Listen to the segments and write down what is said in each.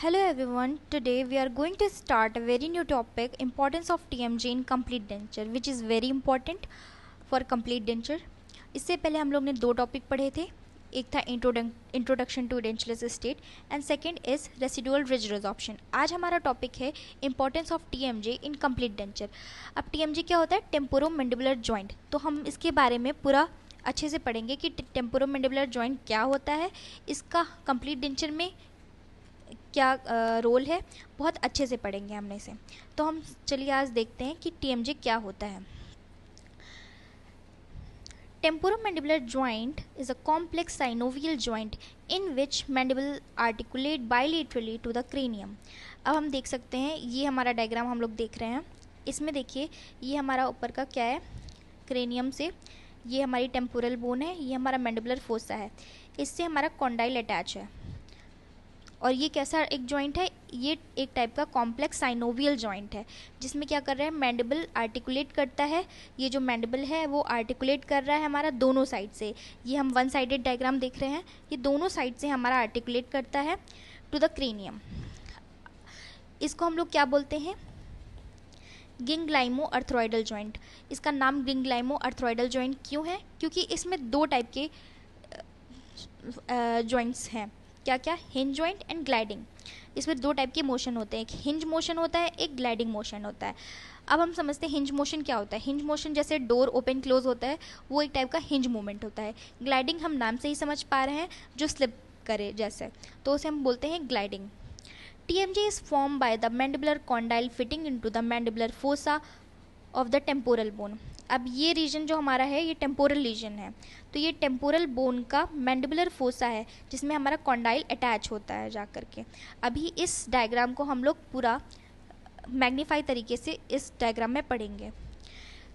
Hello everyone, today we are going to start a very new topic, importance of TMJ in complete denture, which is very important for complete denture. इससे पहले हम लोग ने दो topic पढ़े थे, एक था introduction to dentureless state and second is residual ridge resorption. आज हमारा टॉपिक है importance of TMJ in complete denture. अब TMJ क्या होता है? Temporomandibular joint. तो हम इसके बारे में पूरा अच्छे से पढ़ेंगे कि टेम्पोरोमैंडिबुलर जॉइंट क्या होता है, इसका कंप्लीट डेंचर में क्या रोल है, बहुत अच्छे से पढ़ेंगे हमने इसे. तो हम चलिए आज देखते हैं कि TMJ क्या होता है. Temporomandibular joint is a complex synovial joint in which mandible articulate bilaterally to the cranium. अब हम देख सकते हैं, ये हमारा डायग्राम हम लोग देख रहे हैं. इसमें देखिए, ये हमारा ऊपर का क्या है, क्रेनियम से ये हमारी टेम्पोरल बोन है, ये हमारा मैंडिबुलर फोसा है, इससे हमारा कॉन्डाइल अटैच है. और ये कैसा एक जॉइंट है? ये एक टाइप का कॉम्प्लेक्स साइनोवियल जॉइंट है, जिसमें क्या कर रहा है, मैंडिबल आर्टिकुलेट करता है. ये जो मैंडिबल है वो आर्टिकुलेट कर रहा है हमारा दोनों साइड से. ये हम वन साइडेड डायग्राम देख रहे हैं, ये दोनों साइड से हमारा आर्टिकुलेट करता है टू द क्रेनियम. इसको हम लोग क्या बोलते हैं? गिंगलाइमो अर्थ्रॉइडल जॉइंट. इसका नाम गिंगलाइमो अर्थ्रॉइडल जॉइंट क्यों है? क्योंकि इसमें दो टाइप के जॉइंट्स हैं. क्या क्या? Hinge joint and gliding. इसमें दो टाइप के मोशन होते हैं, एक हिंज मोशन होता है, एक ग्लाइडिंग मोशन होता है. अब हम समझते हैं हिंज मोशन क्या होता है. हिंज मोशन जैसे डोर ओपन क्लोज होता है, वो एक टाइप का हिंज मूवमेंट होता है. ग्लाइडिंग हम नाम से ही समझ पा रहे हैं, जो स्लिप करे जैसे, तो उसे हम बोलते हैं gliding. TMJ is formed by the mandibular condyle fitting into the mandibular fossa of the temporal bone. अब ये रीजन जो हमारा है, ये टेम्पोरल रीजन है. तो ये टेम्पोरल बोन का मैंडिबुलर फोसा है, जिसमें हमारा कॉन्डाइल अटैच होता है जा करके. अभी इस डायग्राम को हम लोग पूरा मैग्नीफाई तरीके से इस डायग्राम में पढ़ेंगे.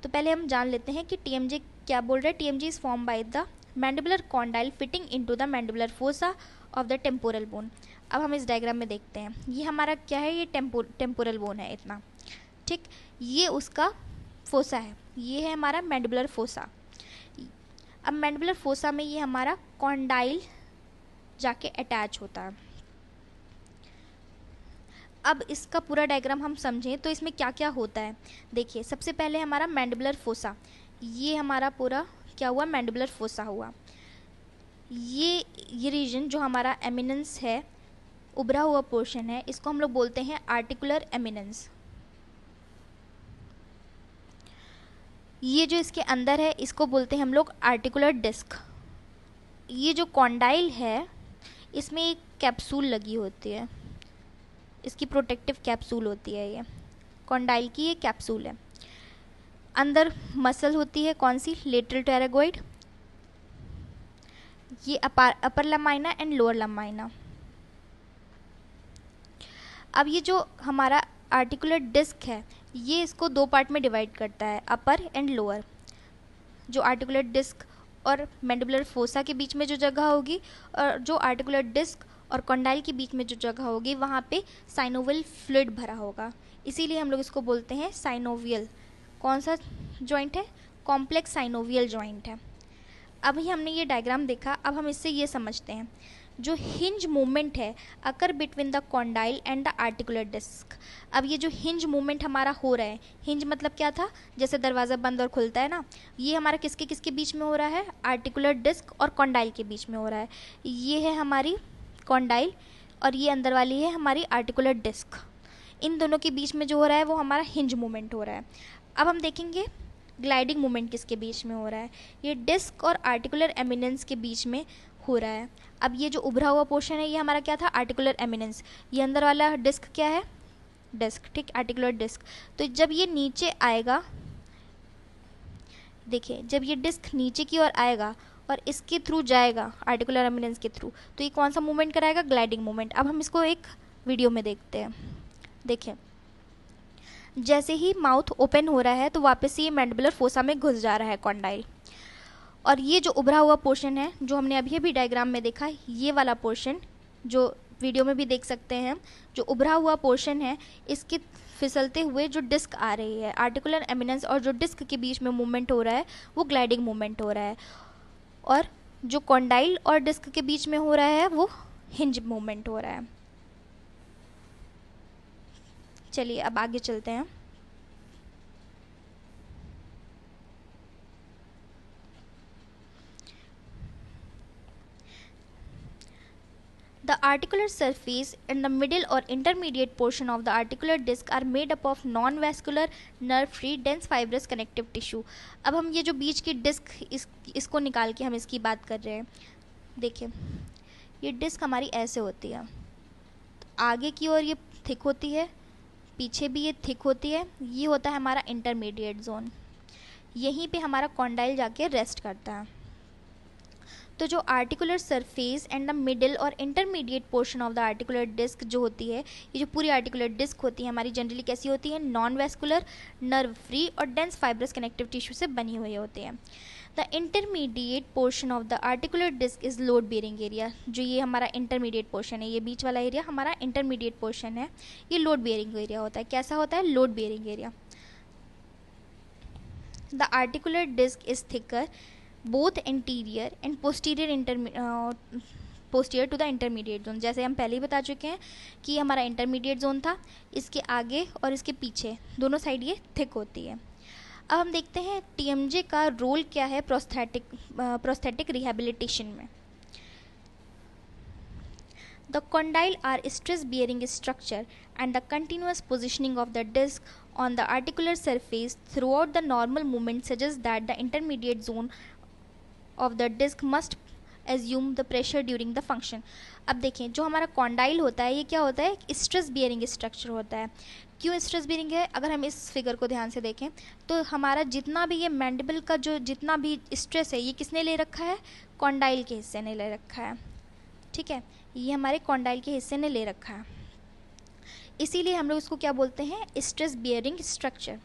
तो पहले हम जान लेते हैं कि TMJ क्या बोल रहा है. TMJ is form by the mandibular condyle fitting into the mandibular fossa of the temporal bone. अब हम इस डायग्राम में देखते हैं, ये हमारा क्या है, ये टेम्पोरल बोन है इतना, ठीक. ये उसका फोसा है, ये है हमारा मैंडिबुलर फोसा. अब मैंडिबुलर फोसा में ये हमारा कॉन्डाइल जाके अटैच होता है. अब इसका पूरा डायग्राम हम समझें तो इसमें क्या क्या होता है. देखिए, सबसे पहले हमारा मैंडिबुलर फोसा, ये हमारा पूरा क्या हुआ, मैंडिबुलर फोसा हुआ. ये रीजन जो हमारा एमिनेंस है, उभरा हुआ पोर्शन है, इसको हम लोग बोलते हैं आर्टिकुलर एमिनेंस. ये जो इसके अंदर है, इसको बोलते हैं हम लोग आर्टिकुलर डिस्क. ये जो कॉन्डाइल है, इसमें एक कैप्सूल लगी होती है, इसकी प्रोटेक्टिव कैप्सूल होती है. ये कॉन्डाइल की ये कैप्सूल है. अंदर मसल होती है, कौन सी? लेटरल टेरागोइड. ये अपर लमाइना एंड लोअर लमाइना. अब ये जो हमारा आर्टिकुलर डिस्क है, ये इसको दो पार्ट में डिवाइड करता है, अपर एंड लोअर. जो आर्टिकुलर डिस्क और मैंडिबुलर फोसा के बीच में जो जगह होगी, और जो आर्टिकुलर डिस्क और कॉन्डाइल के बीच में जो जगह होगी, वहाँ पे साइनोवियल फ्लूइड भरा होगा. इसीलिए हम लोग इसको बोलते हैं साइनोवियल. कौन सा जॉइंट है? कॉम्प्लेक्स साइनोवियल जॉइंट है. अभी हमने ये डायग्राम देखा, अब हम इससे ये समझते हैं, जो हिंज मूवमेंट है occur between the condyle and the articular disc. अब ये जो हिंज मूवमेंट हमारा हो रहा है, हिंज मतलब क्या था, जैसे दरवाज़ा बंद और खुलता है ना, ये हमारा किसके किसके बीच में हो रहा है, आर्टिकुलर डिस्क और कॉन्डाइल के बीच में हो रहा है. ये है हमारी कॉन्डाइल और ये अंदर वाली है हमारी आर्टिकुलर डिस्क. इन दोनों के बीच में जो हो रहा है वो हमारा हिंज मूवमेंट हो रहा है. अब हम देखेंगे ग्लाइडिंग मूवमेंट किसके बीच में हो रहा है. ये डिस्क और आर्टिकुलर एमिनेंस के बीच में हो रहा है. अब ये जो उभरा हुआ पोर्शन है, ये हमारा क्या था, आर्टिकुलर एमिनेंस. ये अंदर वाला डिस्क क्या है, डिस्क, ठीक, आर्टिकुलर डिस्क. तो जब ये नीचे आएगा, देखिए, जब ये डिस्क नीचे की ओर आएगा और इसके थ्रू जाएगा, आर्टिकुलर एमिनेंस के थ्रू, तो ये कौन सा मूवमेंट कराएगा, ग्लाइडिंग मूवमेंट. अब हम इसको एक वीडियो में देखते हैं. देखिए, जैसे ही माउथ ओपन हो रहा है तो वापस ये मैंडिबुलर फोसा में घुस जा रहा है कॉन्डाइल. और ये जो उभरा हुआ पोर्शन है, जो हमने अभी अभी डायग्राम में देखा, ये वाला पोर्शन जो वीडियो में भी देख सकते हैं, जो उभरा हुआ पोर्शन है, इसके फिसलते हुए जो डिस्क आ रही है, आर्टिकुलर एमिनेंस और जो डिस्क के बीच में मूवमेंट हो रहा है, वो ग्लाइडिंग मूवमेंट हो रहा है. और जो कॉन्डाइल और डिस्क के बीच में हो रहा है, वो हिंज मूवमेंट हो रहा है. चलिए अब आगे चलते हैं। The articular surface and the middle or intermediate portion of the articular disc are made up of non-vascular, nerve-free, dense fibrous connective tissue। अब हम ये जो बीच की डिस्क इसको निकाल के हम इसकी बात कर रहे हैं। देखिए ये डिस्क हमारी ऐसे होती है, आगे की ओर ये थिक होती है, पीछे भी ये थिक होती है। ये होता है हमारा इंटरमीडिएट जोन, यहीं पे हमारा कॉन्डाइल जाके रेस्ट करता है। तो जो articular surface and the middle और intermediate portion of the articular disc जो होती है, ये जो पूरी आर्टिकुलर डिस्क होती है हमारी जनरली कैसी होती है, नॉन वैस्कुलर, नर्व फ्री और डेंस फाइब्रस कनेक्टिव टिश्यू से बनी हुई होती है। The intermediate portion of the articular disc is load bearing area. जो ये हमारा इंटरमीडिएट पोर्शन है, ये बीच वाला एरिया हमारा इंटरमीडिएट पोर्शन है, ये लोड बेयरिंग एरिया होता है। कैसा होता है, load bearing area. The articular disc is thicker both anterior and posterior to the intermediate zone. जैसे हम पहले ही बता चुके हैं कि हमारा इंटरमीडिएट जोन था, इसके आगे और इसके पीछे दोनों साइड ये थिक होती है। अब हम देखते हैं टीएमजे का रोल क्या है प्रोस्थेटिक रिहेबिलिटेशन में। The condyle are stress-bearing structure and the continuous positioning of the disc on the articular surface throughout the normal movement suggests that the intermediate zone of the disc must assume the pressure during the function। अब देखें जो हमारा condyle होता है ये क्या होता है, स्ट्रेस बियरिंग स्ट्रक्चर होता है। क्यों स्ट्रेस बियरिंग है, अगर हम इस फिगर को ध्यान से देखें तो हमारा जितना भी ये मैंडिबल का जो जितना भी स्ट्रेस है ये किसने ले रखा है, कॉन्डाइल के हिस्से ने ले रखा है। ठीक है, ये हमारे कॉन्डाइल के हिस्से ने ले रखा है, इसीलिए हम लोग इसको क्या बोलते हैं, स्ट्रेस बियरिंग स्ट्रक्चर।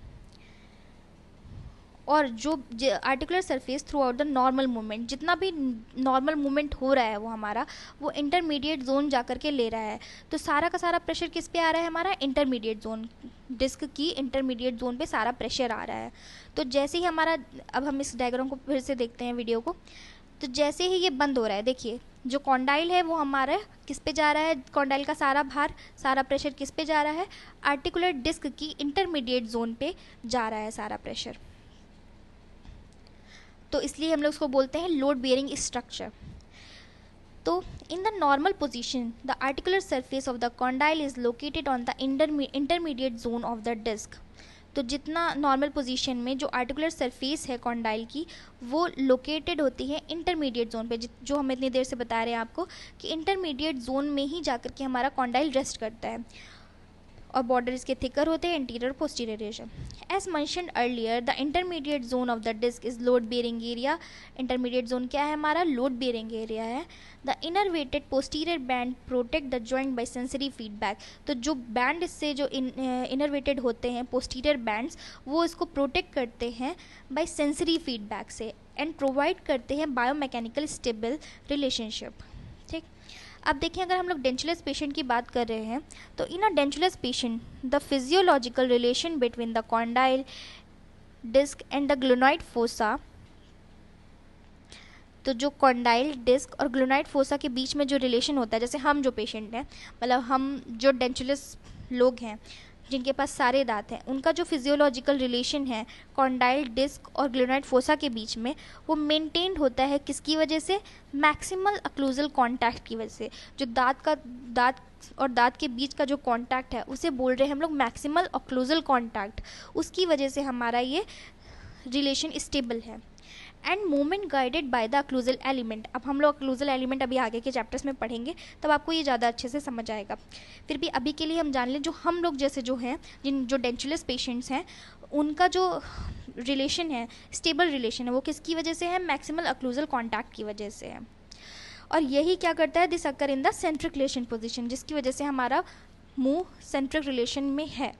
और जो articular surface through out the normal movement, जितना भी नॉर्मल मूवमेंट हो रहा है वो हमारा वो इंटरमीडिएट जोन जा कर के ले रहा है। तो सारा का सारा प्रेशर किस पे आ रहा है, हमारा इंटरमीडिएट जोन, डिस्क की इंटरमीडिएट जोन पे सारा प्रेशर आ रहा है। तो जैसे ही हमारा, अब हम इस डायग्राम को फिर से देखते हैं वीडियो को, तो जैसे ही ये बंद हो रहा है, देखिए जो कॉन्डाइल है वो हमारा किस पे जा रहा है, कॉन्डाइल का सारा भार सारा प्रेशर किस पे जा रहा है, आर्टिकुलर डिस्क की इंटरमीडिएट जोन पे जा रहा है सारा प्रेशर। तो इसलिए हम लोग उसको बोलते हैं लोड बियरिंग स्ट्रक्चर। तो in the normal position the articular surface of the condyle is located on the intermediate zone of the disc. तो जितना नॉर्मल पोजीशन में जो आर्टिकुलर सरफेस है कॉन्डाइल की वो लोकेटेड होती है इंटरमीडिएट जोन पे, जो हम इतनी देर से बता रहे हैं आपको कि इंटरमीडिएट जोन में ही जाकर के हमारा कॉन्डाइल रेस्ट करता है। और बॉर्डर इसके थिकर होते हैं, interior posterior region. As mentioned earlier the intermediate zone of the disc is load bearing area. Intermediate zone क्या है हमारा, लोड बेयरिंग एरिया है। The innervated posterior band protect the joint by sensory feedback. तो जो band इससे जो innervated होते हैं पोस्टीरियर बैंड्स, वो इसको प्रोटेक्ट करते हैं बाय सेंसरी फीडबैक से एंड प्रोवाइड करते हैं बायोमैकेनिकल स्टेबल रिलेशनशिप। ठीक, अब देखिए अगर हम लोग डेंचुलस पेशेंट की बात कर रहे हैं तो in a dentulous patient the physiological relation between the condyle disc and the glenoid fossa, तो जो कॉन्डाइल डिस्क और ग्लोनॉइड फोसा के बीच में जो रिलेशन होता है, जैसे हम जो पेशेंट हैं, मतलब हम जो डेंचुलस लोग हैं जिनके पास सारे दांत हैं, उनका जो फिजियोलॉजिकल रिलेशन है कॉन्डाइल डिस्क और ग्लोनॉइड फोसा के बीच में, वो मेंटेन्ड होता है किसकी वजह से, मैक्सिमल अक्लूजल कॉन्टैक्ट की वजह से। जो दांत और दांत के बीच का जो कॉन्टैक्ट है उसे बोल रहे हैं हम लोग मैक्सिमल अक्लूजल कॉन्टैक्ट, उसकी वजह से हमारा ये रिलेशन स्टेबल है। And movement guided by the occlusal element. अब हम लोग अक्लूजल एलिमेंट अभी आगे के चैप्टर्स में पढ़ेंगे, तब आपको ये ज़्यादा अच्छे से समझ आएगा। फिर भी अभी के लिए हम जान लें, जो हम लोग जैसे जो हैं, जो डेंचुलस पेशेंट्स हैं, उनका जो रिलेशन है, स्टेबल रिलेशन है, वो किसकी वजह से है, मैक्सिमल अक्लूजल कॉन्टैक्ट की वजह से है। और यही क्या करता है, this occur in the centric relation position, जिसकी वजह से हमारा मुँह सेंट्रिक रिलेशन में है।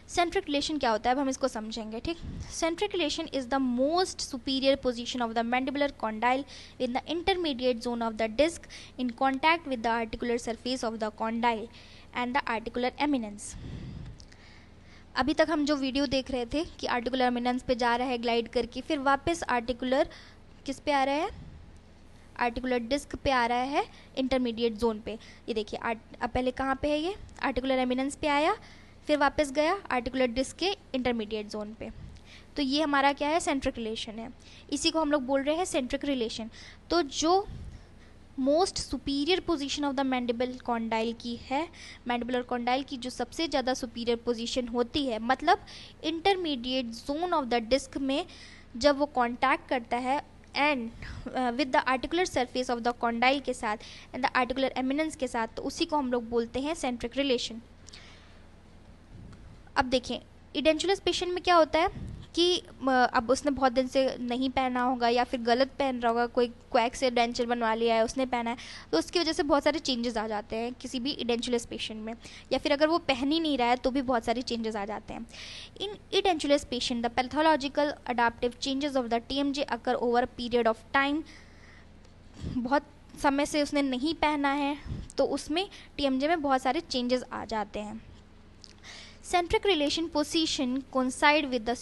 सेंट्रिक रिलेशन क्या होता है, अब हम इसको समझेंगे। ठीक, centric relation is the most superior position of the mandibular condyle in the intermediate zone of the disc in contact with the articular surface of the condyle and the articular eminence. अभी तक हम जो video देख रहे थे कि articular eminence पे जा रहा है ग्लाइड करके, फिर वापस आर्टिकुलर किस पे आ रहा है, आर्टिकुलर डिस्क पे आ रहा है इंटरमीडिएट जोन पे। ये देखिए अब पहले कहाँ पे है, ये आर्टिकुलर एमिनेंस पे आया, फिर वापस गया आर्टिकुलर डिस्क के इंटरमीडिएट जोन पे। तो ये हमारा क्या है, सेंट्रिक रिलेशन है। इसी को हम लोग बोल रहे हैं सेंट्रिक रिलेशन। तो जो most superior position of the mandible condyle की है, मैंडिबुलर कॉन्डाइल की जो सबसे ज़्यादा सुपीरियर पोजीशन होती है, मतलब intermediate zone of the disc में जब वो कांटेक्ट करता है and with the articular surface of the condyle के साथ एंड द आर्टिकुलर एमिनेंस के साथ, तो उसी को हम लोग बोलते हैं सेंट्रिक रिलेशन। अब देखें इडेंचुलस पेशेंट में क्या होता है कि अब उसने बहुत दिन से नहीं पहना होगा या फिर गलत पहन रहा होगा, कोई क्वैक से डेंचर बनवा लिया है, उसने पहना है, तो उसकी वजह से बहुत सारे चेंजेस आ जाते हैं किसी भी इडेंचुलस पेशेंट में, या फिर अगर वो पहन ही नहीं रहा है तो भी बहुत सारे चेंजेस आ जाते हैं। In edentulous patient the pathological adaptive changes of the TMJ occur over a period of time. बहुत समय से उसने नहीं पहना है तो उसमें TMJ में बहुत सारे चेंजेस आ जाते हैं। Centric relation position coincide with the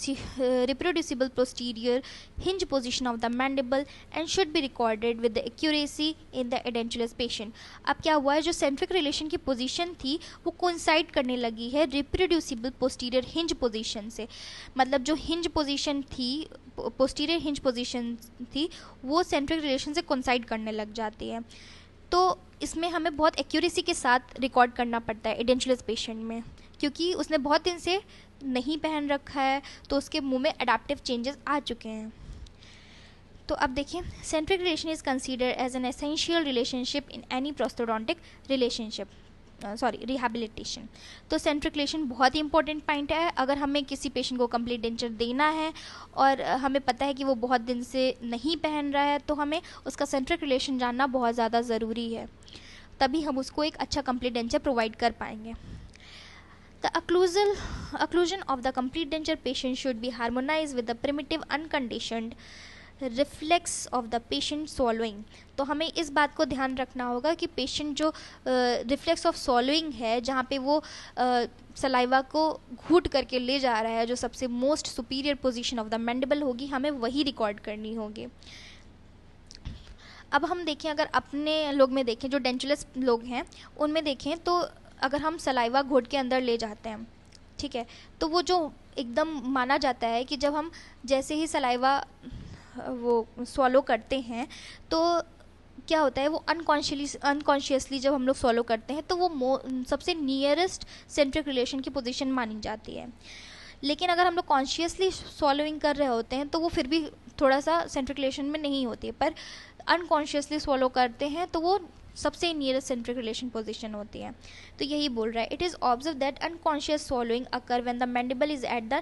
reproducible posterior hinge position of the mandible and should be recorded with the accuracy in the edentulous patient। अब क्या हुआ है, जो centric relation की position थी वो coincide करने लगी है reproducible posterior hinge position से। मतलब जो hinge position थी, posterior hinge position थी, वो centric relation से coincide करने लग जाती है। तो इसमें हमें बहुत एक्यूरेसी के साथ रिकॉर्ड करना पड़ता है एडेंचुलस पेशेंट में, क्योंकि उसने बहुत दिन से नहीं पहन रखा है तो उसके मुंह में अडेप्टिव चेंजेस आ चुके हैं। तो अब देखिए centric relation is considered as an essential relationship in any prosthodontic relationship rehabilitation. तो सेंट्रिक रिलेशन बहुत ही इंपॉर्टेंट पॉइंट है। अगर हमें किसी पेशेंट को कंप्लीट डेंचर देना है और हमें पता है कि वो बहुत दिन से नहीं पहन रहा है, तो हमें उसका सेंट्रिक रिलेशन जानना बहुत ज़्यादा ज़रूरी है, तभी हम उसको एक अच्छा कंप्लीट डेंचर प्रोवाइड कर पाएंगे। The occlusion of the complete denture patient should be harmonized with the primitive unconditioned reflex of the patient swallowing। तो हमें इस बात को ध्यान रखना होगा कि पेशेंट जो रिफ्लेक्स ऑफ swallowing है, जहाँ पे वो सलाइवा को घूट करके ले जा रहा है, जो सबसे most superior position of the mandible होगी, हमें वही रिकॉर्ड करनी होगी। अब हम देखें, अगर अपने लोग में देखें, जो डेंचुलस लोग हैं उनमें देखें, तो अगर हम सलाइवा घोट के अंदर ले जाते हैं, ठीक है, तो वो जो एकदम माना जाता है कि जब हम जैसे ही सलाइवा वो स्वॉलो करते हैं तो क्या होता है, वो अनकॉन्शियसली जब हम लोग स्वॉलो करते हैं तो वो सबसे नियरेस्ट सेंट्रिक रिलेशन की पोजीशन मानी जाती है। लेकिन अगर हम लोग कॉन्शियसली स्वॉलोइंग कर रहे होते हैं तो वो फिर भी थोड़ा सा सेंट्रिक रिलेशन में नहीं होती है, पर अनकॉन्शियसली स्वॉलो करते हैं तो वो सबसे नियरेस्ट सेंट्रिक रिलेशन पोजीशन होती है। तो यही बोल रहा है, it is observe that unconscious swallowing occur when the mandible is at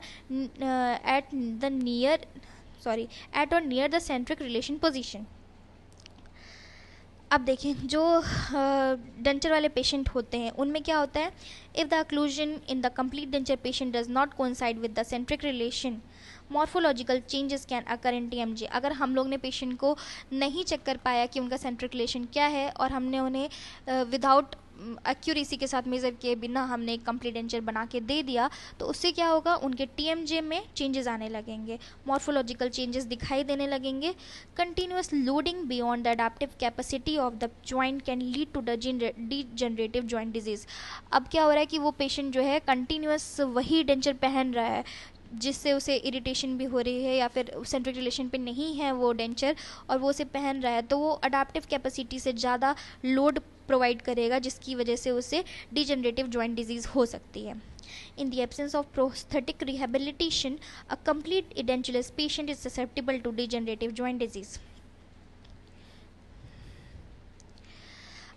or near the centric relation position. अब देखें, जो डेंचर वाले पेशेंट होते हैं उनमें क्या होता है, if the occlusion in the complete denture patient does not coincide with the centric relation, morphological changes can occur in TMJ। अगर हम लोग ने पेशेंट को नहीं चेक कर पाया कि उनका सेंट्रिक रिलेशन क्या है और हमने उन्हें विदाउट एक्यूरेसी के साथ मेज़र किए बिना हमने एक कंप्लीट डेंचर बना के दे दिया, तो उससे क्या होगा, उनके TMJ में चेंजेस आने लगेंगे, मॉर्फोलॉजिकल चेंजेस दिखाई देने लगेंगे। Continuous loading beyond the adaptive capacity of the joint can lead to the degenerative joint disease. अब क्या हो रहा है कि वो पेशेंट जो है कंटिन्यूस वही डेंचर पहन रहा है, जिससे उसे इरिटेशन भी हो रही है या फिर सेंट्रिक रिलेशन पे नहीं है वो डेंचर और वो उसे पहन रहा है, तो वो अडेप्टिव कैपेसिटी से ज़्यादा लोड प्रोवाइड करेगा, जिसकी वजह से उसे डिजनरेटिव जॉइंट डिजीज़ हो सकती है। In the absence of prosthetic rehabilitation, a complete edentulous patient is susceptible to degenerative joint disease।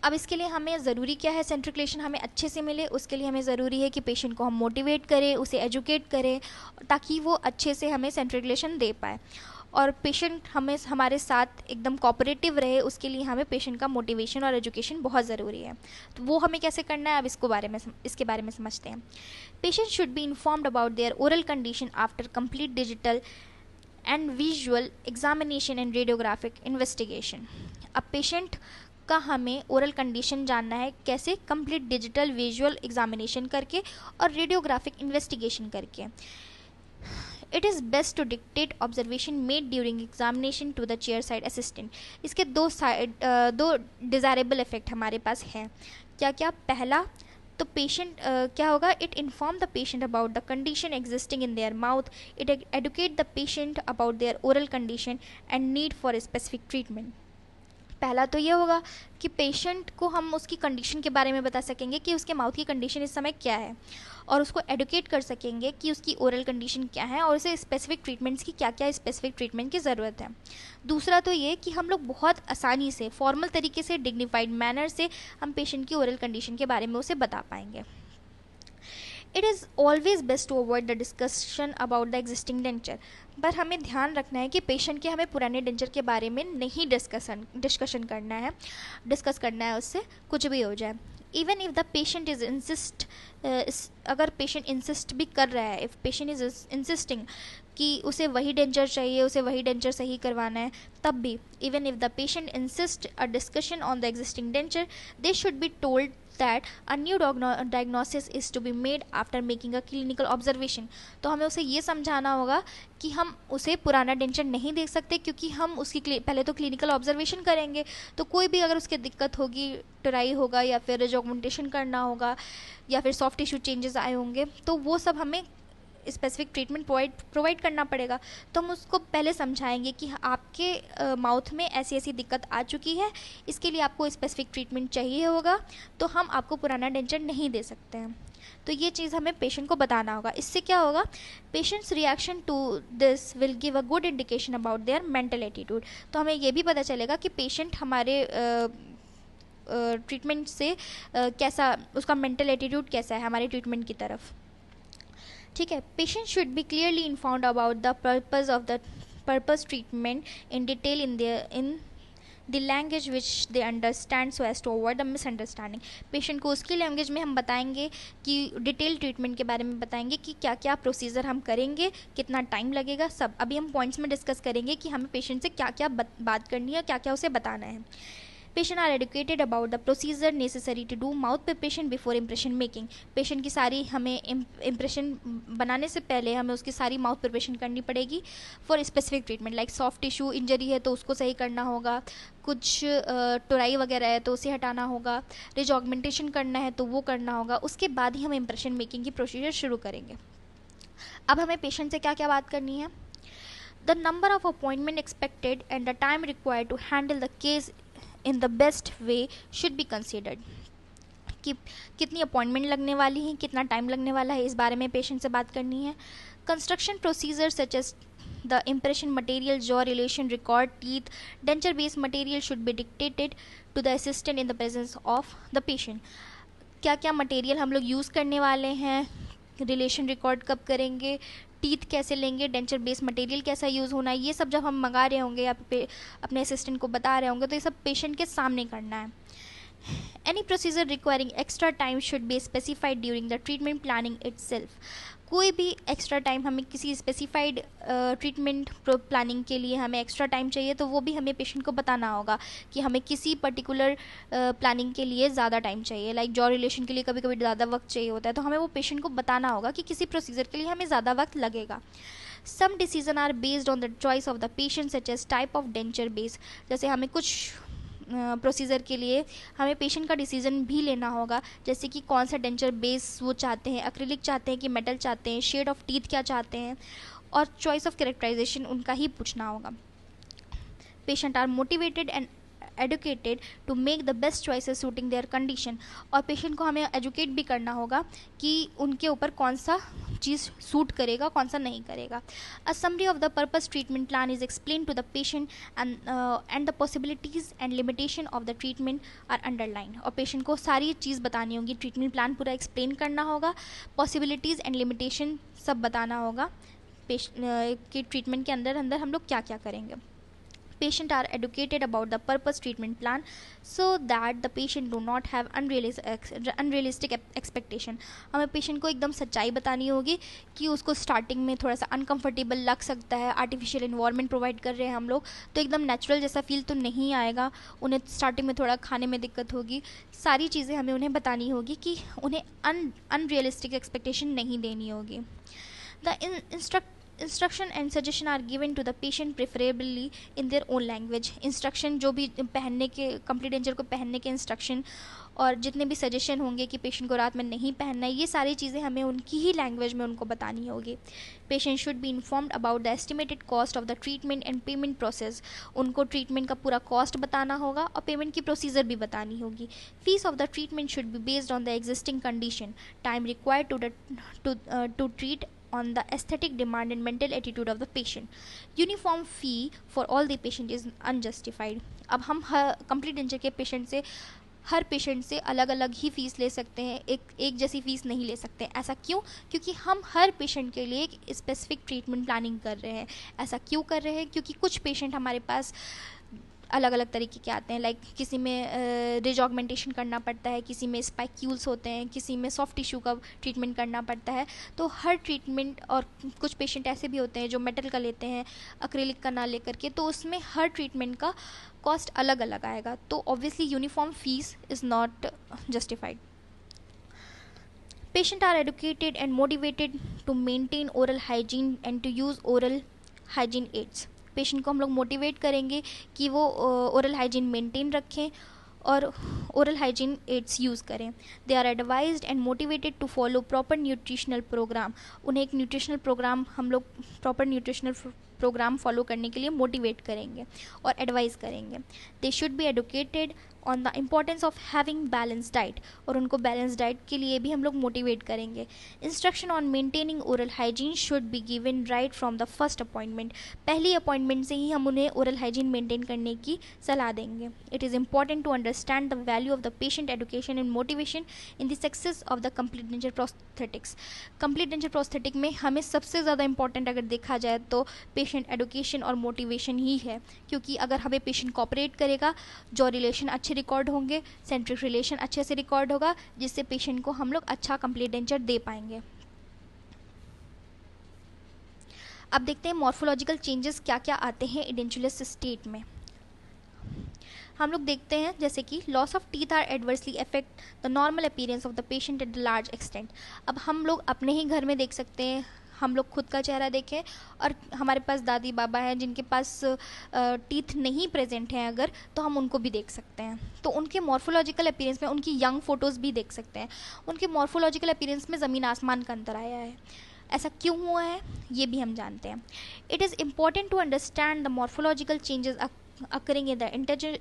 अब इसके लिए हमें ज़रूरी क्या है, सेंट्रिक रिलेशन हमें अच्छे से मिले, उसके लिए हमें ज़रूरी है कि पेशेंट को हम मोटिवेट करें, उसे एजुकेट करें, ताकि वो अच्छे से हमें सेंट्रिक रिलेशन दे पाए, और पेशेंट हमें हमारे साथ एकदम कोऑपरेटिव रहे, उसके लिए हमें पेशेंट का मोटिवेशन और एजुकेशन बहुत ज़रूरी है। तो वो हमें कैसे करना है, अब इसके बारे में समझते हैं। Patient should be informed about their oral condition after complete digital and visual examination and radiographic investigation. अब पेशेंट का हमें ओरल कंडीशन जानना है, कैसे, कंप्लीट डिजिटल विजुअल एग्जामिनेशन करके और रेडियोग्राफिक इन्वेस्टिगेशन करके। It is best to dictate observation made during examination to the chair side assistant. इसके दो डिज़ायरेबल इफ़ेक्ट हमारे पास हैं। क्या क्या? पहला तो पेशेंट क्या होगा, it inform the patient about the condition existing in their mouth, it educate the patient about their oral condition and need for specific treatment. पहला तो ये होगा कि पेशेंट को हम उसकी कंडीशन के बारे में बता सकेंगे कि उसके माउथ की कंडीशन इस समय क्या है, और उसको एडुकेट कर सकेंगे कि उसकी ओरल कंडीशन क्या है और उसे स्पेसिफिक ट्रीटमेंट्स की क्या क्या स्पेसिफिक ट्रीटमेंट की ज़रूरत है। दूसरा तो ये कि हम लोग बहुत आसानी से फॉर्मल तरीके से डिग्निफाइड मैनर से हम पेशेंट की ओरल कंडीशन के बारे में उसे बता पाएंगे। It is always best to avoid the discussion about the existing denture. पर हमें ध्यान रखना है कि पेशेंट के हमें पुराने डेंचर के बारे में नहीं डिस्कस करना है उससे, कुछ भी हो जाए। Even if the patient is insist, अगर पेशेंट इंसिस्ट भी कर रहा है, इफ़ पेशेंट इज़ इंसिस्टिंग कि उसे वही डेंचर चाहिए, उसे वही डेंचर सही करवाना है, तब भी even if the patient insist a discussion on the existing denture, they should be told that a new diagnosis is to be made after making a clinical observation। तो हमें उसे ये समझाना होगा कि हम उसे पुराना डेंचर नहीं देख सकते, क्योंकि हम उसकी पहले तो क्लिनिकल ऑब्जर्वेशन करेंगे। तो कोई भी अगर उसके दिक्कत होगी, टराई होगा या फिर रिजॉगमेंटेशन करना होगा या फिर सॉफ्ट टिश्यू चेंजेस आए होंगे, तो वो सब हमें स्पेसिफिक ट्रीटमेंट प्रोवाइड करना पड़ेगा। तो हम उसको पहले समझाएंगे कि आपके माउथ में ऐसी ऐसी दिक्कत आ चुकी है, इसके लिए आपको स्पेसिफिक ट्रीटमेंट चाहिए होगा, तो हम आपको पुराना डेंचर नहीं दे सकते हैं। तो ये चीज़ हमें पेशेंट को बताना होगा। इससे क्या होगा, patients reaction to this will give a good indication about their mental attitude. तो हमें ये भी पता चलेगा कि पेशेंट हमारे ट्रीटमेंट से कैसा, उसका मेंटल एटीट्यूड कैसा है हमारे ट्रीटमेंट की तरफ। ठीक है। Patient should be clearly informed about the purpose treatment in detail in the language which they understand, so as to avoid the misunderstanding. Patient को उसकी लैंग्वेज में हम बताएंगे कि डिटेल ट्रीटमेंट के बारे में बताएंगे कि क्या क्या प्रोसीजर हम करेंगे, कितना टाइम लगेगा, सब अभी हम पॉइंट्स में डिस्कस करेंगे कि हमें पेशेंट से क्या क्या बात करनी है, क्या क्या उसे बताना है। Patient are educated about the procedure necessary to do mouth preparation before impression making. Patient की सारी हमें इम्प्रेशन बनाने से पहले हमें उसकी सारी माउथ प्रिपरेशन करनी पड़ेगी for specific treatment. Like soft tissue injury है तो उसको सही करना होगा, कुछ टोराई वगैरह है तो उसे हटाना होगा, रिज ऑगमेंटेशन करना है तो वो करना होगा, उसके बाद ही हम इम्प्रेशन मेकिंग की प्रोसीजर शुरू करेंगे। अब हमें पेशेंट से क्या क्या बात करनी है। The number of appointment expected and the time required to handle the case in the best way should be considered. कि कितनी अपॉइंटमेंट लगने वाली है, कितना टाइम लगने वाला है, इस बारे में पेशेंट से बात करनी है। Construction procedure such as the impression material, jaw relation, record, teeth, denture based material should be dictated to the assistant in the presence of the patient. क्या क्या मटेरियल हम लोग यूज़ करने वाले हैं, रिलेशन रिकॉर्ड कब करेंगे, टीथ कैसे लेंगे, डेंचर बेस्ड मटेरियल कैसा यूज़ होना है, ये सब जब हम मंगा रहे होंगे या अपने असिस्टेंट को बता रहे होंगे तो ये सब पेशेंट के सामने करना है। Any procedure requiring extra time should be specified during the treatment planning itself. कोई भी एक्स्ट्रा टाइम हमें किसी स्पेसिफाइड ट्रीटमेंट प्लानिंग के लिए हमें एक्स्ट्रा टाइम चाहिए तो वो भी हमें पेशेंट को बताना होगा कि हमें किसी पर्टिकुलर प्लानिंग के लिए ज़्यादा टाइम चाहिए। लाइक जॉ रिलेशन के लिए कभी कभी ज़्यादा वक्त चाहिए होता है, तो हमें वो पेशेंट को बताना होगा कि किसी प्रोसीजर के लिए हमें ज़्यादा वक्त लगेगा। Some decision are based on the choice of the patient such as type of denture base. जैसे हमें कुछ प्रोसीजर के लिए हमें पेशेंट का डिसीजन भी लेना होगा, जैसे कि कौन सा डेंचर बेस वो चाहते हैं, एक्रिलिक चाहते हैं कि मेटल चाहते हैं, शेड ऑफ टीथ क्या चाहते हैं, और चॉइस ऑफ कैरेक्टराइजेशन उनका ही पूछना होगा। Patient are motivated and educated to make the best choices suiting their condition. और पेशेंट को हमें एजुकेट भी करना होगा कि उनके ऊपर कौन सा चीज़ सूट करेगा, कौन सा नहीं करेगा। A summary of the purpose treatment plan is explain to the patient and the possibilities and limitation of the treatment are underline. और पेशेंट को सारी चीज़ बतानी होगी, ट्रीटमेंट प्लान पूरा एक्सप्लेन करना होगा, पॉसिबिलिटीज़ एंड लिमिटेशन सब बताना होगा कि ट्रीटमेंट के अंदर हम लोग क्या क्या करेंगे। Patient are educated about the purpose treatment plan so that the patient do not have unrealistic expectation। हमें पेशेंट को एकदम सच्चाई बतानी होगी कि उसको स्टार्टिंग में थोड़ा सा अनकंफर्टेबल लग सकता है, आर्टिफिशियल इन्वायरमेंट प्रोवाइड कर रहे हैं हम लोग तो एकदम नेचुरल जैसा फील तो नहीं आएगा, उन्हें स्टार्टिंग में थोड़ा खाने में दिक्कत होगी, सारी चीज़ें हमें उन्हें बतानी होगी कि उन्हें अनरियलिस्टिक एक्सपेक्टेशन नहीं देनी होगी। The instruction and suggestion are given to the patient preferably in their own language. Instruction जो भी पहनने के, कंप्लीट डेंचर को पहनने के इंस्ट्रक्शन और जितने भी सजेशन होंगे कि पेशेंट को रात में नहीं पहनना है, ये सारी चीज़ें हमें उनकी ही लैंग्वेज में उनको बतानी होगी। Patient should be informed about the estimated cost of the treatment and payment process. उनको ट्रीटमेंट का पूरा कॉस्ट बताना होगा और पेमेंट की प्रोसीजर भी बतानी होगी। Fees of the treatment should be based on the existing condition, time required to treat on the aesthetic demand and mental attitude of the patient. Uniform fee for all the patient is unjustified. अब हम complete denture के patient से, हर patient से अलग अलग ही fees ले सकते हैं, एक जैसी फ़ीस नहीं ले सकते। ऐसा क्यों? क्योंकि हम हर पेशेंट के लिए एक स्पेसिफिक ट्रीटमेंट प्लानिंग कर रहे हैं। ऐसा क्यों कर रहे हैं? क्योंकि कुछ पेशेंट हमारे पास अलग अलग तरीके के आते हैं, लाइक किसी में रिज ऑगमेंटेशन करना पड़ता है, किसी में स्पाइक्यूल्स होते हैं, किसी में सॉफ्ट टिश्यू का ट्रीटमेंट करना पड़ता है। तो हर ट्रीटमेंट, और कुछ पेशेंट ऐसे भी होते हैं जो मेटल का लेते हैं, एक्रिलिक का ना लेकर के, तो उसमें हर ट्रीटमेंट का कॉस्ट अलग अलग आएगा। तो obviously uniform fees is not justified. Patient are educated and motivated to maintain oral hygiene and to use oral hygiene aids. Patient को हम लोग मोटिवेट करेंगे कि वो ओरल हाइजीन मेंटेन रखें और ओरल हाइजीन एड्स यूज़ करें। They are advised and motivated to follow proper nutritional program. उन्हें एक न्यूट्रिशनल प्रोग्राम, हम लोग प्रॉपर न्यूट्रिशनल प्रोग्राम फॉलो करने के लिए मोटिवेट करेंगे और एडवाइस करेंगे। They should be educated on the importance of having balance diet, और उनको बैलेंस डाइट के लिए भी हम लोग मोटिवेट करेंगे। Instruction on maintaining oral hygiene should be given right from the first appointment. पहली अपॉइंटमेंट से ही हम उन्हें ओरल हाइजीन मेंटेन करने की सलाह देंगे। It is important to understand the value of the patient education and motivation in the success of the complete denture prosthetics. Complete denture prosthetic में हमें सबसे ज़्यादा इंपॉर्टेंट अगर देखा जाए तो पेशेंट एडुकेशन और मोटिवेशन ही है, क्योंकि अगर हमें पेशेंट कोऑपरेट करेगा, जो रिलेशन अच्छे रिकॉर्ड होंगे, सेंट्रिक रिलेशन अच्छे से रिकॉर्ड होगा, जिससे पेशेंट को हम लोग अच्छा कंप्लीट डेंचर दे पाएंगे। अब देखते हैं मॉर्फोलॉजिकल चेंजेस क्या क्या आते हैं एडेंचुलस स्टेट में। हम लोग देखते हैं जैसे कि loss of teeth are adversely affect the normal appearance of the patient at the large extent. अब हम लोग अपने ही घर में देख सकते हैं, हम लोग खुद का चेहरा देखें और हमारे पास दादी बाबा हैं जिनके पास टीथ नहीं प्रेजेंट हैं अगर, तो हम उनको भी देख सकते हैं। तो उनके मॉर्फोलॉजिकल अपीयरेंस में, उनकी यंग फोटोज़ भी देख सकते हैं, उनके मॉर्फोलॉजिकल अपीयरेंस में ज़मीन आसमान का अंतर आया है। ऐसा क्यों हुआ है ये भी हम जानते हैं। It is important to understand the morphological changes occurring in the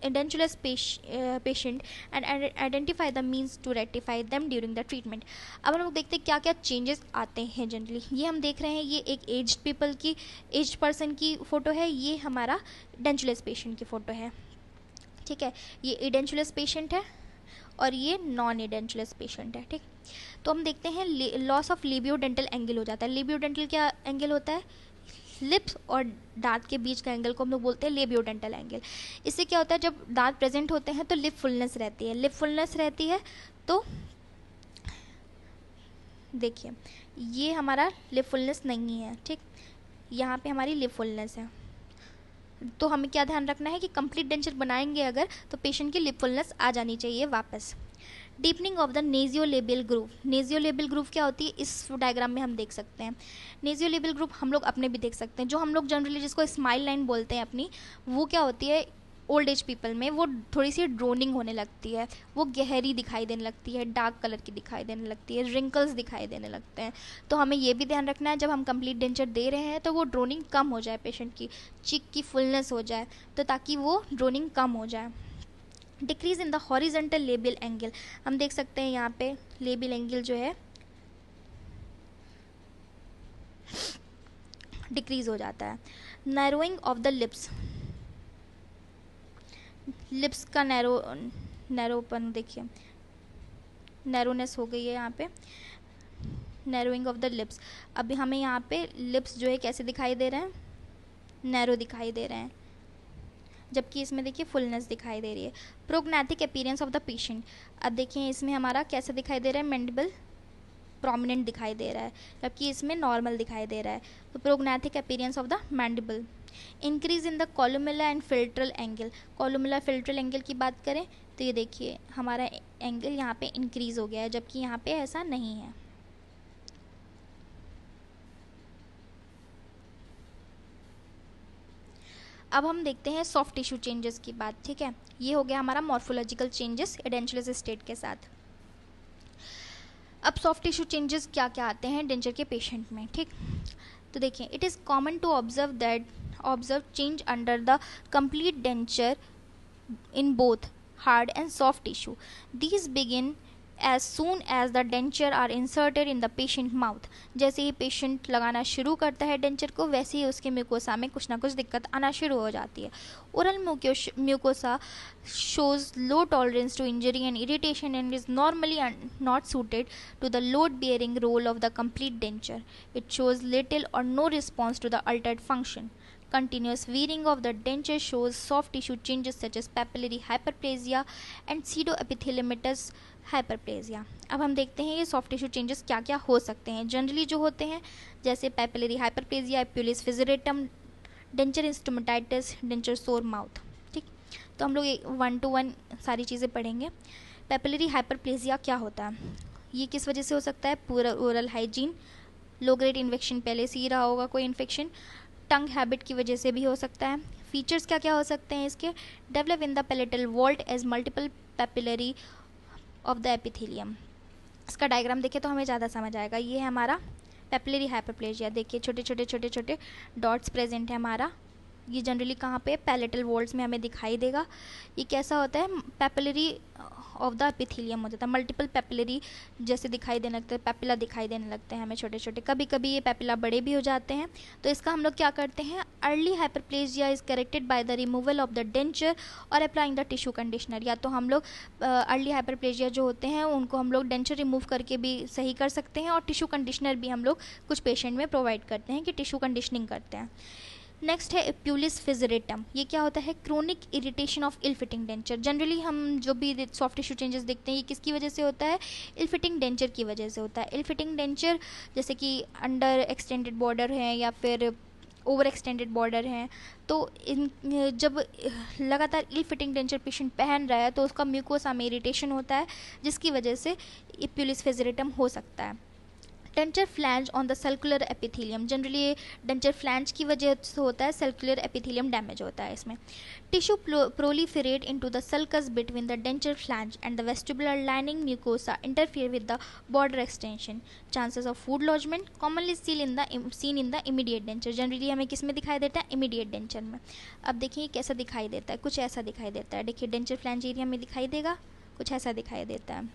edentulous patient and identify the means to rectify them during the treatment. अब हम लोग देखते हैं क्या क्या चेंजेस आते हैं जनरली। ये हम देख रहे हैं, ये एक एज्ड पीपल की, एज्ड पर्सन की फ़ोटो है, ये हमारा एडेंचुलस पेशेंट की फ़ोटो है, ठीक है। ये एडेंचुलस पेशेंट है और ये नॉन एडेंचुलस पेशेंट है, ठीक। तो हम देखते हैं लॉस ऑफ लेबियोडेंटल एंगल हो जाता है। लेबियोडेंटल क्या एंगल होता है? लिप्स और दांत के बीच का एंगल को हम लोग बोलते हैं लेबियोडेंटल एंगल। इससे क्या होता है, जब दांत प्रेजेंट होते हैं तो लिप फुलनेस रहती है। लिप फुलनेस रहती है तो देखिए ये हमारा लिप फुलनेस नहीं है, ठीक, यहाँ पे हमारी लिप फुलनेस है। तो हमें क्या ध्यान रखना है कि कंप्लीट डेंचर बनाएंगे अगर, तो पेशेंट की लिप फुलनेस आ जानी चाहिए वापस। Deepening of the nasolabial groove. Nasolabial groove क्या होती है, इस डायग्राम में हम देख सकते हैं। नेजियोलेबियल ग्रूव हम लोग अपने भी देख सकते हैं। जो हम लोग जनरली जिसको स्माइल लाइन बोलते हैं अपनी, वो क्या होती है ओल्ड एज पीपल में, वो थोड़ी सी ड्रोनिंग होने लगती है, वो गहरी दिखाई देने लगती है, डार्क कलर की दिखाई देने लगती है, रिंकल्स दिखाई देने लगते हैं। तो हमें ये भी ध्यान रखना है जब हम कंप्लीट डेंचर दे रहे हैं तो वो ड्रोनिंग कम हो जाए, पेशेंट की चिक की फुलनेस हो जाए, तो ताकि वो ड्रोनिंग कम हो जाए। Decrease in the horizontal labial angle. हम देख सकते हैं यहाँ पे लेबियल एंगल जो है डिक्रीज हो जाता है। Narrowing of the lips. Lips का नैरोपन देखिए, नैरोनेस हो गई है यहाँ पे। नैरोइंग ऑफ द लिप्स, अभी हमें यहाँ पे लिप्स जो है कैसे दिखाई दे रहे हैं, नैरो दिखाई दे रहे हैं, जबकि इसमें देखिए फुलनेस दिखाई दे रही है। प्रोग्नैथिक अपीयरेंस ऑफ द पेशेंट। अब देखिए इसमें हमारा कैसा दिखाई दे रहा है, मैंडिबल प्रोमिनेंट दिखाई दे रहा है, जबकि इसमें नॉर्मल दिखाई दे रहा है। तो prognathic appearance of the mandible. Increase in the columella and philtral angle. Columella philtral angle की बात करें तो ये देखिए हमारा एंगल यहाँ पे इंक्रीज हो गया है, जबकि यहाँ पे ऐसा नहीं है। अब हम देखते हैं सॉफ्ट टिश्यू चेंजेस की बात, ठीक है। ये हो गया हमारा मॉर्फोलॉजिकल चेंजेस एडेंचरस स्टेट के साथ। अब सॉफ्ट टिश्यू चेंजेस क्या क्या आते हैं डेंचर के पेशेंट में, ठीक। तो देखिए, it is common to observe change under the complete denture in both hard and soft tissue. These begin as soon as the denture are inserted in the patient mouth. जैसे ही patient लगाना शुरू करता है denture को, वैसे ही उसके mucosa में कुछ ना कुछ दिक्कत आना शुरू हो जाती है। Oral mucosa shows low tolerance to injury and irritation and is normally not suited to the load bearing role of the complete denture. It shows little or no response to the altered function. Continuous wearing of the denture shows soft tissue changes such as papillary hyperplasia and pseudoepitheliomatous hyperplasia. अब हम देखते हैं ये soft tissue changes क्या क्या हो सकते हैं। जनरली जो होते हैं जैसे papillary hyperplasia, epulis fissuratum, denture stomatitis, denture sore mouth, ठीक। तो हम लोग 1 to 1 सारी चीज़ें पढ़ेंगे। पैपिलरी हाइपरप्लेजिया क्या होता है, ये किस वजह से हो सकता है? पूरा oral hygiene, low grade infection पहले से ही रहा होगा कोई इन्फेक्शन, टंग हैबिट की वजह से भी हो सकता है। फीचर्स क्या क्या हो सकते हैं इसके? Develop in the palatal vault as multiple papillary of the epithelium. इसका डायग्राम देखें तो हमें ज़्यादा समझ आएगा। ये है हमारा पैपिलरी हाइपरप्लेजिया, देखिए छोटे छोटे छोटे छोटे डॉट्स प्रेजेंट है हमारा। ये जनरली कहाँ पे? पैलेटल वॉल्ट्स में हमें दिखाई देगा। ये कैसा होता है? पैपिलरी ऑफ द एपिथेलियम हो जाता है, मल्टीपल पैपिलरी जैसे दिखाई देने लगते हैं, पैपिला दिखाई देने लगते हैं हमें छोटे छोटे। कभी कभी ये पैपिला बड़े भी हो जाते हैं। तो इसका हम लोग क्या करते हैं? Early hyperplasia is corrected by the removal of the denture और अप्लाइंग द टिश्यू कंडीशनर। या तो हम लोग अर्ली हाइपरप्लेजिया जो होते हैं उनको हम लोग डेंचर रिमूव करके भी सही कर सकते हैं, और टिश्यू कंडीशनर भी हम लोग कुछ पेशेंट में प्रोवाइड करते हैं कि टिश्यू कंडीशनिंग करते हैं। नेक्स्ट है एप्यूलिस फिजरेटम। ये क्या होता है? Chronic irritation of ill fitting denture. Generally हम जो भी सॉफ्ट टिश्यू चेंजेस देखते हैं ये किसकी वजह से होता है? इल फिटिंग डेंचर की वजह से होता है। इल फिटिंग डेंचर जैसे कि अंडर एक्सटेंडेड बॉर्डर है या फिर ओवर एक्सटेंडेड बॉर्डर हैं, तो इन जब लगातार इल फिटिंग डेंचर पेशेंट पहन रहा है तो उसका म्यूकोसा में इरिटेशन होता है, जिसकी वजह से एप्यूलिस फिजरेटम हो सकता है। Denture flange on the circular epithelium. Generally ये डेंचर फ्लैंज की वजह से होता है, सर्कुलर एपिथेलियम डैमेज होता है इसमें। Tissue proliferate into the sulcus between the denture flange and the vestibular lining mucosa interfere with the border extension. Chances of food lodgement commonly seen in the immediate denture. Generally हमें किस में दिखाई देता है? Immediate denture में। अब देखिए कैसा दिखाई देता है, कुछ ऐसा दिखाई देता है। देखिए डेंचर फ्लैंज एरिया में दिखाई देगा, कुछ ऐसा दिखाई देता है।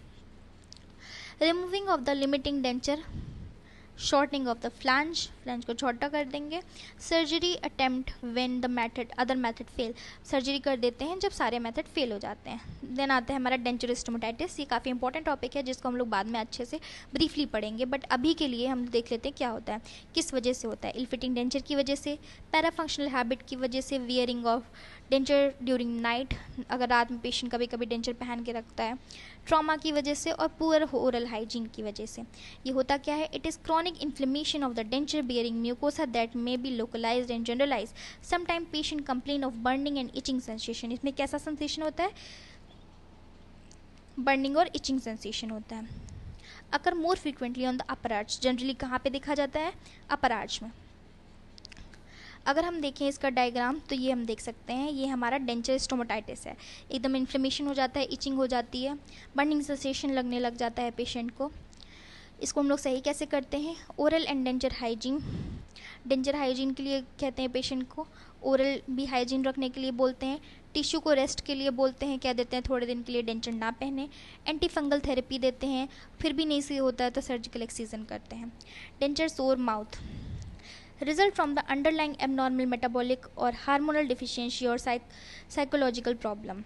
Removing of the limiting denture, shortening of the flange को छोटा कर देंगे। Surgery attempt when the other method fail. Surgery कर देते हैं जब सारे मेथड फेल हो जाते हैं। देन आता है हमारा डेंचर स्टोमेटाइटिस। ये काफ़ी इंपॉर्टेंट टॉपिक है जिसको हम लोग बाद में अच्छे से ब्रीफली पढ़ेंगे, बट अभी के लिए हम देख लेते हैं क्या होता है, किस वजह से होता है। इल फिटिंग डेंचर की वजह से, पैराफंक्शनल हैबिट की वजह से, wearing of denture during night, अगर रात में पेशेंट कभी कभी डेंचर पहन के रखता है, ट्रॉमा की वजह से, और पुअर ओरल हाइजीन की वजह से। ये होता क्या है? It is chronic inflammation of the denture bearing mucosa that may be localized and generalized. Sometime patient complain of burning and itching sensation. इसमें कैसा सेंसेशन होता है? बर्निंग और इचिंग सेंसेशन होता है। Occur more frequently on the upper arch. Generally कहाँ पे देखा जाता है? अपर आर्च में। अगर हम देखें इसका डायग्राम तो ये हम देख सकते हैं, ये हमारा डेंचर स्टोमेटाइटिस है। एकदम इन्फ्लेमेशन हो जाता है, इचिंग हो जाती है, बर्निंग सेंसेशन लगने लग जाता है पेशेंट को। इसको हम लोग सही कैसे करते हैं? Oral and denture hygiene. Denture hygiene के लिए कहते हैं पेशेंट को, ओरल भी हाइजीन रखने के लिए बोलते हैं, टिश्यू को रेस्ट के लिए बोलते हैं, कह देते हैं थोड़े दिन के लिए डेंचर ना पहने, एंटी फंगल थेरेपी देते हैं, फिर भी नहीं सही होता है तो सर्जिकल एक्सीजन करते हैं। Denture sore mouth result from the underlying abnormal metabolic or hormonal deficiency और psychological problem।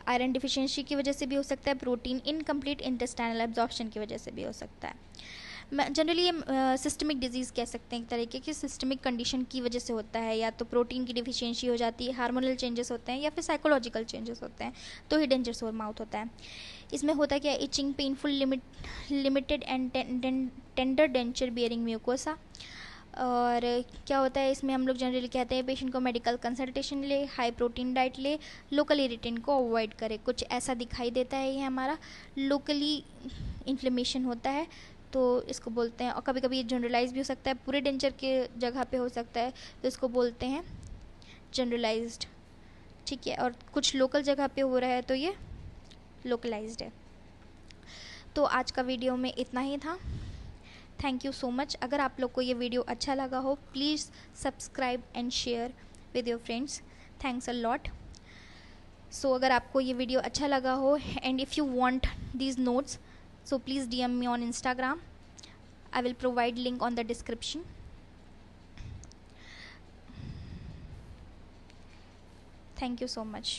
आयरन डिफिशियंसी की वजह से भी हो सकता है, प्रोटीन इनकम्प्लीट इंटेस्टाइनल एब्जॉर्प्शन की वजह से भी हो सकता है। जनरली ये सिस्टमिक डिजीज़ कह सकते हैं, एक तरीके की सिस्टमिक कंडीशन की वजह से होता है, या तो प्रोटीन की डिफिशियंसी हो जाती है, हार्मोनल चेंजेस होते हैं, या फिर साइकोलॉजिकल चेंजेस होते हैं, तो ही डेंचर सोर माउथ होता है। इसमें होता क्या है? Itching, painful, limited and tender denture bearing mucosa. और क्या होता है इसमें? हम लोग जनरली कहते हैं पेशेंट को मेडिकल कंसल्टेशन ले, हाई प्रोटीन डाइट ले, लोकल इरिटेंट को अवॉइड करे। कुछ ऐसा दिखाई देता है ये हमारा लोकली इन्फ्लेमेशन होता है, तो इसको बोलते हैं। और कभी कभी ये जनरलाइज भी हो सकता है, पूरे डेंचर के जगह पे हो सकता है, तो इसको बोलते हैं जनरलाइज्ड, ठीक है, और कुछ लोकल जगह पे हो रहा है तो ये लोकलाइज्ड है। तो आज का वीडियो में इतना ही था। Thank you so much. अगर आप लोग को ये वीडियो अच्छा लगा हो, please subscribe and share with your friends. Thanks a lot. So अगर आपको ये वीडियो अच्छा लगा हो and if you want these notes, so please DM me on Instagram. I will provide link on the description. Thank you so much.